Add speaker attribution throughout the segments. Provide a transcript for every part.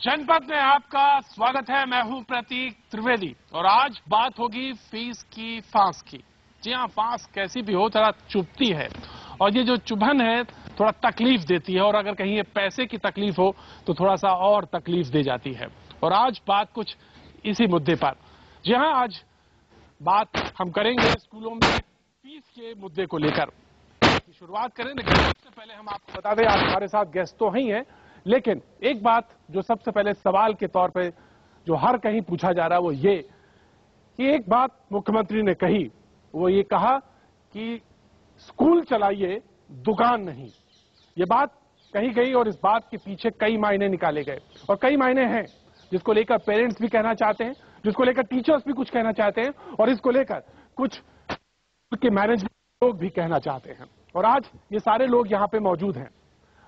Speaker 1: जनपद में आपका स्वागत है। मैं हूं प्रतीक त्रिवेदी और आज बात होगी फीस की, फांस की। जी हाँ, फांस कैसी भी हो थोड़ा चुभती है और ये जो चुभन है थोड़ा तकलीफ देती है और अगर कहीं ये पैसे की तकलीफ हो तो थोड़ा सा और तकलीफ दे जाती है। और आज बात कुछ इसी मुद्दे पर। जी हाँ, आज बात हम करेंगे स्कूलों में फीस के मुद्दे को लेकर। शुरुआत करें लेकिन सबसे पहले हम आपको बता दें, आज हमारे साथ गेस्ट तो ही हैं, लेकिन एक बात जो सबसे पहले सवाल के तौर पे जो हर कहीं पूछा जा रहा है वो ये कि एक बात मुख्यमंत्री ने कही, वो ये कहा कि स्कूल चलाइए, दुकान नहीं। ये बात कही गई और इस बात के पीछे कई मायने निकाले गए और कई मायने हैं जिसको लेकर पेरेंट्स भी कहना चाहते हैं, जिसको लेकर टीचर्स भी कुछ कहना चाहते हैं और इसको लेकर कुछ के मैनेजमेंट लोग भी कहना चाहते हैं। और आज ये सारे लोग यहाँ पे मौजूद हैं।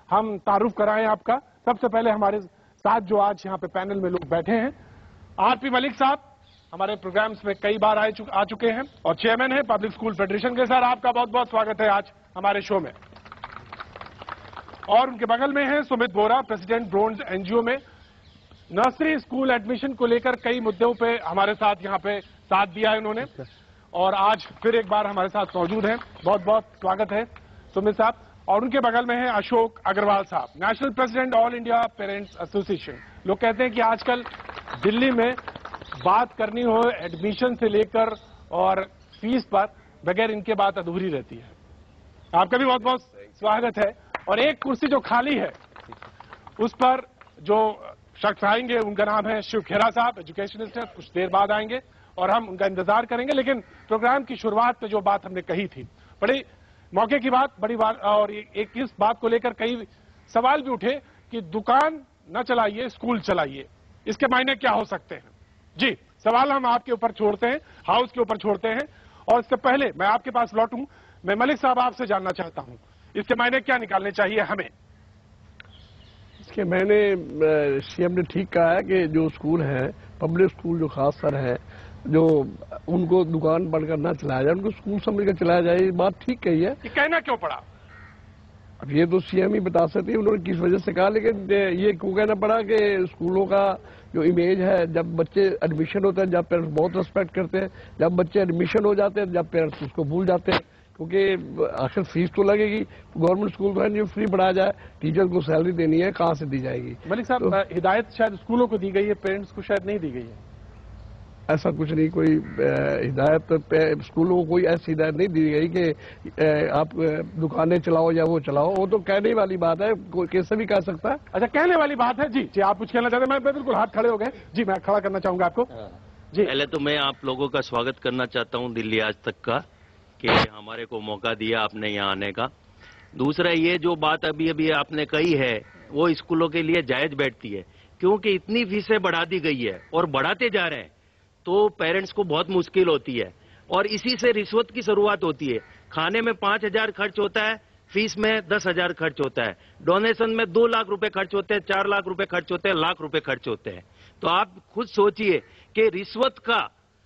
Speaker 1: हम तारुफ कराएं आपका। सबसे पहले हमारे साथ जो आज यहाँ पे पैनल में लोग बैठे हैं, आरपी मलिक साहब हमारे प्रोग्राम्स में कई बार आ चुके हैं और चेयरमैन है पब्लिक स्कूल फेडरेशन के। सर, आपका बहुत बहुत स्वागत है आज हमारे शो में। और उनके बगल में है सुमित बोरा, प्रेसिडेंट ब्रोन्ज एनजीओ में। नर्सरी स्कूल एडमिशन को लेकर कई मुद्दों पे हमारे साथ यहाँ पे साथ दिया है उन्होंने और आज फिर एक बार हमारे साथ मौजूद हैं। बहुत बहुत स्वागत है सुमित साहब। और उनके बगल में है अशोक अग्रवाल साहब, national president all India parents association. लोग कहते हैं कि आजकल दिल्ली में बात करनी हो एडमिशन से लेकर और फीस पर, बगैर इनके बात अधूरी रहती है। आपका भी बहुत बहुत स्वागत है। और एक कुर्सी जो खाली है उस पर जो शख्स आएंगे उनका नाम है शिव खेरा साहब, एजुकेशनिस्ट है। कुछ देर बाद आएंगे और हम उनका इंतजार करेंगे। लेकिन प्रोग्राम की शुरुआत में जो बात हमने कही थी, बड़ी मौके की बात, बड़ी बात, और एक इस बात को लेकर कई सवाल भी उठे कि दुकान न चलाइए, स्कूल चलाइए, इसके मायने क्या हो सकते हैं। जी, सवाल हम आपके ऊपर छोड़ते हैं, हाउस के ऊपर छोड़ते हैं। और इससे पहले मैं आपके पास लौटूं, मैं मलिक साहब आपसे जानना चाहता हूं, इसके मायने क्या निकालने चाहिए हमें।
Speaker 2: इसके मैंने सीएम ने ठीक कहा है कि जो स्कूल है, पब्लिक स्कूल जो खास कर है, जो उनको दुकान बनकर ना चलाया जाए, उनको स्कूल समझ कर चलाया जाए। ये बात ठीक कही है।
Speaker 1: ये कहना क्यों पड़ा?
Speaker 2: अब ये तो सीएम ही बता सकते हैं उन्होंने किस वजह से कहा, लेकिन ये क्यों कहना पड़ा कि स्कूलों का जो इमेज है, जब बच्चे एडमिशन होते हैं, जब पेरेंट्स बहुत रिस्पेक्ट करते हैं, जब बच्चे एडमिशन हो जाते हैं, जब पेरेंट्स उसको भूल जाते हैं, क्योंकि आखिर फीस तो लगेगी। गवर्नमेंट स्कूल में जो फ्री पढ़ाया जाए, टीचर को सैलरी देनी है, कहाँ से दी जाएगी।
Speaker 1: मलिक साहब, तो हिदायत शायद स्कूलों को दी गई है, पेरेंट्स को शायद नहीं दी गई है।
Speaker 2: ऐसा कुछ नहीं, कोई हिदायत स्कूलों को कोई ऐसी हिदायत नहीं दी गई कि आप दुकानें चलाओ या वो चलाओ। वो तो कहने वाली बात है, कोई कैसे भी कह सकता है।
Speaker 1: अच्छा, कहने वाली बात है। जी जी, आप कुछ कहना चाहते हैं? मैं बिल्कुल, हाथ खड़े हो गए जी, मैं खड़ा करना चाहूंगा आपको। जी,
Speaker 3: पहले तो मैं आप लोगों का स्वागत करना चाहता हूं दिल्ली आज तक का, कि हमारे को मौका दिया आपने यहाँ आने का। दूसरा, ये जो बात अभी अभी आपने कही है वो स्कूलों के लिए जायज बैठती है, क्योंकि इतनी फीसें बढ़ा दी गई है और बढ़ाते जा रहे हैं तो पेरेंट्स को बहुत मुश्किल होती है और इसी से रिश्वत की शुरुआत होती है। खाने में 5,000 खर्च होता है, फीस में 10,000 खर्च होता है, डोनेशन में 2 लाख रुपए खर्च होते हैं, 4 लाख रुपए खर्च होते हैं, लाख रुपए खर्च होते हैं। तो आप खुद सोचिए कि रिश्वत का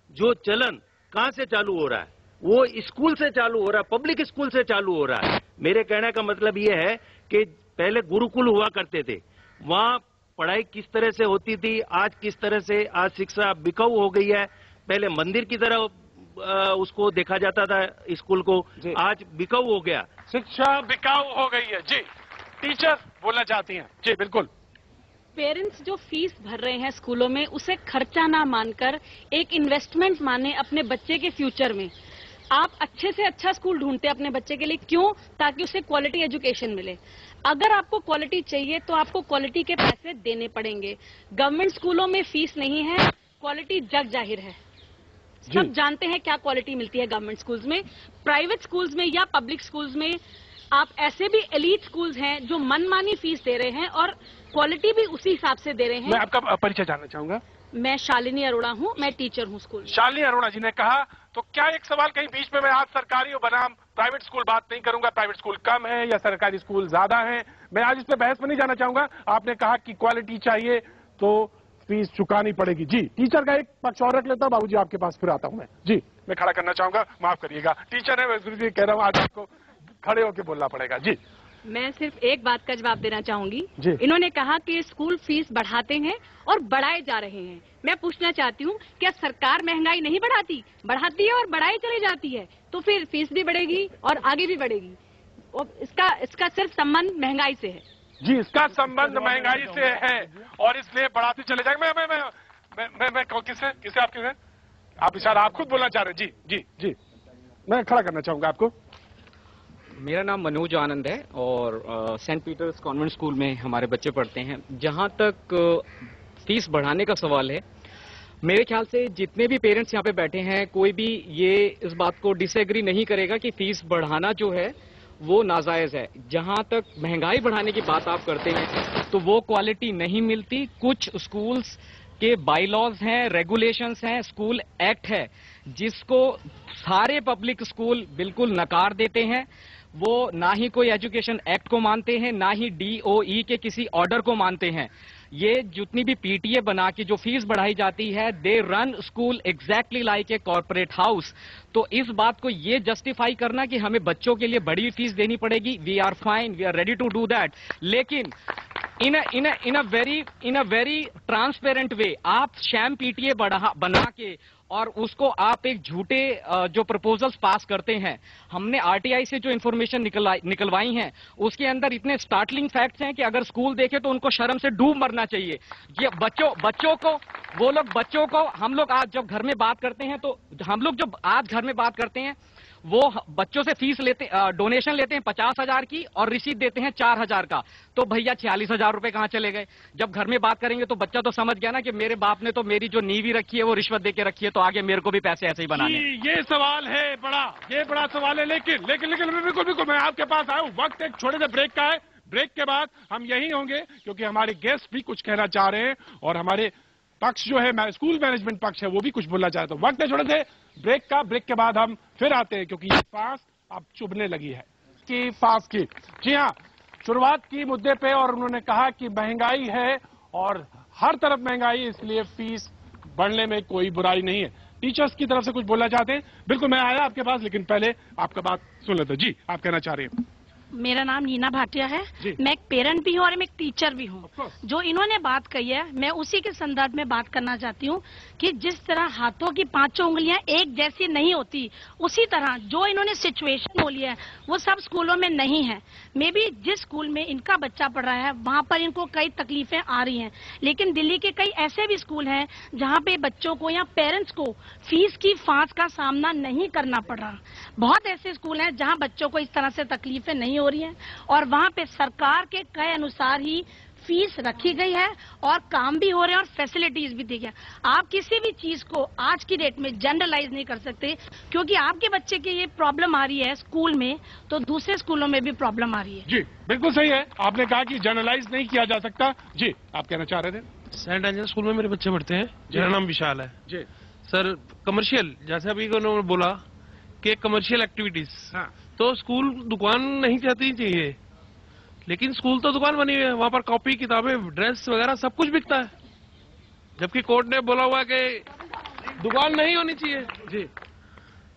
Speaker 3: जो चलन कहां से चालू हो रहा है, वो स्कूल से चालू हो रहा है, पब्लिक स्कूल से चालू हो रहा है। मेरे कहने का मतलब ये है कि पहले गुरुकुल हुआ करते थे, वहां पढ़ाई किस तरह से होती थी, आज किस तरह से, आज शिक्षा बिकाऊ हो गई है। पहले मंदिर की तरह उसको देखा जाता था स्कूल को, आज बिकाऊ हो गया,
Speaker 1: शिक्षा बिकाऊ हो गई है। जी, टीचर बोलना चाहती हैं। जी बिल्कुल।
Speaker 4: पेरेंट्स जो फीस भर रहे हैं स्कूलों में, उसे खर्चा ना मानकर एक इन्वेस्टमेंट माने अपने बच्चे के फ्यूचर में। आप अच्छे से अच्छा स्कूल ढूंढते हैं अपने बच्चे के लिए, क्यों? ताकि उसे क्वालिटी एजुकेशन मिले। अगर आपको क्वालिटी चाहिए तो आपको क्वालिटी के पैसे देने पड़ेंगे। गवर्नमेंट स्कूलों में फीस नहीं है, क्वालिटी जग जाहिर है, सब जानते हैं क्या क्वालिटी मिलती है गवर्नमेंट स्कूल्स में। प्राइवेट स्कूल्स में या पब्लिक स्कूल्स में आप ऐसे भी एलीट स्कूल्स हैं जो मनमानी फीस दे रहे हैं और क्वालिटी भी उसी हिसाब से दे रहे हैं।
Speaker 1: मैं आपका परिचय जानना चाहूंगा।
Speaker 4: मैं शालिनी अरोड़ा हूं, मैं टीचर हूं स्कूल में।
Speaker 1: शालिनी अरोड़ा जी ने कहा, तो क्या एक सवाल कहीं बीच में, मैं आज सरकारी बनाम प्राइवेट स्कूल बात नहीं करूंगा, प्राइवेट स्कूल कम है या सरकारी स्कूल ज्यादा है, मैं आज इस पे बहस में नहीं जाना चाहूंगा। आपने कहा कि क्वालिटी चाहिए तो फीस चुकानी पड़ेगी। जी, टीचर का एक पक्ष और रख लेता हूं, बाबूजी आपके पास फिर आता हूं मैं। जी, मैं खड़ा करना चाहूंगा, माफ करिएगा, टीचर है, मैं कह रहा हूं आज आपको खड़े होकर बोलना पड़ेगा। जी
Speaker 4: मैं सिर्फ एक बात का जवाब देना चाहूंगी।
Speaker 1: जी।
Speaker 4: इन्होंने कहा कि स्कूल फीस बढ़ाते हैं और बढ़ाए जा रहे हैं। मैं पूछना चाहती हूँ, क्या सरकार महंगाई नहीं बढ़ाती? बढ़ाती है और बढ़ाई चली जाती है, तो फिर फीस भी बढ़ेगी और आगे भी बढ़ेगी। और इसका सिर्फ संबंध महंगाई से है।
Speaker 1: जी, इसका संबंध महंगाई से है और इसलिए बढ़ाते चले जाएंगे। मैं किसे आप इशारा आप खुद बोलना चाह रहे हैं? जी जी जी, मैं खड़ा करना चाहूंगा आपको।
Speaker 5: मेरा नाम मनोज आनंद है और सेंट पीटर्स कॉन्वेंट स्कूल में हमारे बच्चे पढ़ते हैं। जहां तक फीस बढ़ाने का सवाल है, मेरे ख्याल से जितने भी पेरेंट्स यहाँ पे बैठे हैं, कोई भी ये इस बात को डिसएग्री नहीं करेगा कि फीस बढ़ाना जो है वो नाजायज है। जहां तक महंगाई बढ़ाने की बात आप करते हैं तो वो क्वालिटी नहीं मिलती। कुछ स्कूल्स के बाईलॉज हैं, रेगुलेशंस हैं, स्कूल एक्ट है जिसको सारे पब्लिक स्कूल बिल्कुल नकार देते हैं। वो ना ही कोई एजुकेशन एक्ट को मानते हैं, ना ही DOE के किसी ऑर्डर को मानते हैं। ये जितनी भी PTA बना के जो फीस बढ़ाई जाती है, they run school exactly like a corporate house. तो इस बात को ये जस्टिफाई करना कि हमें बच्चों के लिए बड़ी फीस देनी पड़ेगी, we are fine, we are ready to do that. लेकिन इन अ वेरी ट्रांसपेरेंट वे आप शैम PTA बना के और उसको आप एक झूठे जो प्रपोजल्स पास करते हैं। हमने RTI से जो इन्फॉर्मेशन निकलवाई हैं उसके अंदर इतने स्टार्टलिंग फैक्ट्स हैं कि अगर स्कूल देखे तो उनको शर्म से डूब मरना चाहिए। ये बच्चों को हम लोग आज जब घर में बात करते हैं तो हम लोग जब आज घर में बात करते हैं वो बच्चों से फीस लेते, डोनेशन लेते हैं 50,000 की और रिसीट देते हैं 4,000 का। तो भैया 46,000 रुपए कहां चले गए? जब घर में बात करेंगे तो बच्चा तो समझ गया ना कि मेरे बाप ने तो मेरी जो नींवी रखी है वो रिश्वत देके रखी है, तो आगे मेरे को भी पैसे ऐसे ही बनाने।
Speaker 1: ये सवाल है ये बड़ा सवाल है। लेकिन बिल्कुल मैं आपके पास आया हूं। वक्त एक छोटे से ब्रेक का है। ब्रेक के बाद हम यही होंगे क्योंकि हमारे गेस्ट भी कुछ कहना चाह रहे हैं और हमारे पक्ष जो है स्कूल मैनेजमेंट पक्ष है वो भी कुछ बोलना चाहते हैं। वक्त है छोटे से ब्रेक के बाद हम फिर आते हैं क्योंकि ये फांस अब चुभने लगी है कि फांस की। जी हाँ, शुरुआत की मुद्दे पे और उन्होंने कहा कि महंगाई है और हर तरफ महंगाई, इसलिए फीस बढ़ने में कोई बुराई नहीं है। टीचर्स की तरफ से कुछ बोलना चाहते हैं? बिल्कुल, मैं आया आपके पास, लेकिन पहले आपका बात सुन लेते। जी, आप कहना चाह रहे हैं?
Speaker 6: मेरा नाम नीना भाटिया है। मैं एक पेरेंट भी हूँ और मैं एक टीचर भी हूँ। जो इन्होंने बात कही है मैं उसी के संदर्भ में बात करना चाहती हूँ कि जिस तरह हाथों की पांचों उंगलियां एक जैसी नहीं होती, उसी तरह जो इन्होंने सिचुएशन बोली है वो सब स्कूलों में नहीं है। मे बी जिस स्कूल में इनका बच्चा पढ़ रहा है वहाँ पर इनको कई तकलीफें आ रही हैं, लेकिन दिल्ली के कई ऐसे भी स्कूल हैं जहाँ पे बच्चों को या पेरेंट्स को फीस की फांस का सामना नहीं करना पड़ रहा। बहुत ऐसे स्कूल हैं जहाँ बच्चों को इस तरह से तकलीफें नहीं हो रही हैं और वहाँ पे सरकार के कहे अनुसार ही फीस रखी गई है और काम भी हो रहे हैं और फैसिलिटीज भी दी गई। आप किसी भी चीज को आज की डेट में जनरलाइज नहीं कर सकते, क्योंकि आपके बच्चे की ये प्रॉब्लम आ रही है स्कूल में तो दूसरे स्कूलों में भी प्रॉब्लम आ रही है।
Speaker 1: जी बिल्कुल सही है, आपने कहा कि जनरलाइज नहीं किया जा सकता। जी, आप कहना चाह रहे थे?
Speaker 7: सेंट एंजल स्कूल में मेरे बच्चे पढ़ते हैं। मेरा नाम विशाल है।
Speaker 1: जी
Speaker 7: सर, कमर्शियल जैसे अभी उन्होंने बोला कि कमर्शियल एक्टिविटीज,
Speaker 1: हाँ।
Speaker 7: तो स्कूल दुकान नहीं चाहती चाहिए, लेकिन स्कूल तो दुकान बनी हुई है, वहां पर कॉपी किताबें ड्रेस वगैरह सब कुछ बिकता है, जबकि कोर्ट ने बोला हुआ कि दुकान नहीं होनी चाहिए।
Speaker 1: जी,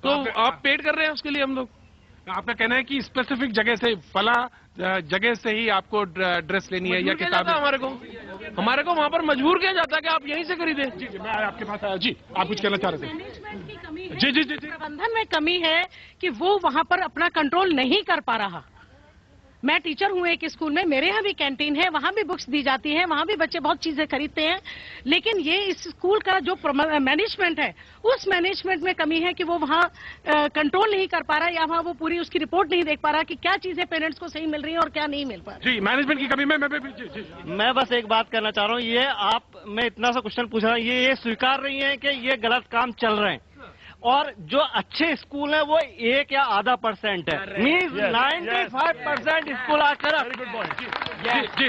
Speaker 7: तो आप पेड कर रहे हैं उसके लिए हम लोग।
Speaker 1: आपका कहना है कि स्पेसिफिक जगह से, फला जगह से ही आपको ड्रेस लेनी है या किताबें?
Speaker 7: हमारे को वहां पर मजबूर किया जाता है कि आप यहीं से खरीदें।
Speaker 1: जी जी, मैं आपके पास आया। जी, आप कुछ कहना चाह रहे थे?
Speaker 6: मैनेजमेंट की कमी है,
Speaker 1: जी जी जी जी,
Speaker 6: प्रबंधन में कमी है कि वो वहाँ पर अपना कंट्रोल नहीं कर पा रहा। मैं टीचर हूँ एक स्कूल में, मेरे यहाँ भी कैंटीन है, वहाँ भी बुक्स दी जाती हैं, वहाँ भी बच्चे बहुत चीजें खरीदते हैं, लेकिन ये इस स्कूल का जो मैनेजमेंट है उस मैनेजमेंट में कमी है कि वो वहाँ कंट्रोल नहीं कर पा रहा या वहाँ वो पूरी उसकी रिपोर्ट नहीं देख पा रहा कि क्या चीजें पेरेंट्स को सही मिल रही है और क्या नहीं मिल पा रही।
Speaker 1: जी, मैनेजमेंट की कमी में
Speaker 8: मैं बस एक बात करना चाह रहा हूँ। ये आप, मैं इतना सा क्वेश्चन पूछ रहा हूँ, ये स्वीकार रही है कि ये गलत काम चल रहे हैं और जो अच्छे स्कूल है वो 1 या आधा % है, मीन्स 95% स्कूल आकर।
Speaker 1: जी,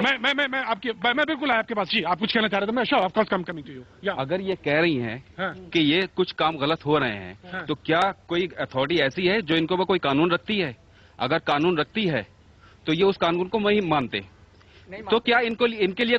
Speaker 1: मैं बिल्कुल आया आपके पास। जी, आप कुछ कहना चाह रहे थे? मैं sure of course come coming to you.
Speaker 9: अगर ये कह रही हैं कि ये कुछ काम गलत हो रहे हैं, तो क्या कोई अथॉरिटी ऐसी है जो इनको कोई कानून रखती है? अगर कानून रखती है तो ये उस कानून को वही मानते, तो क्या इनके लिए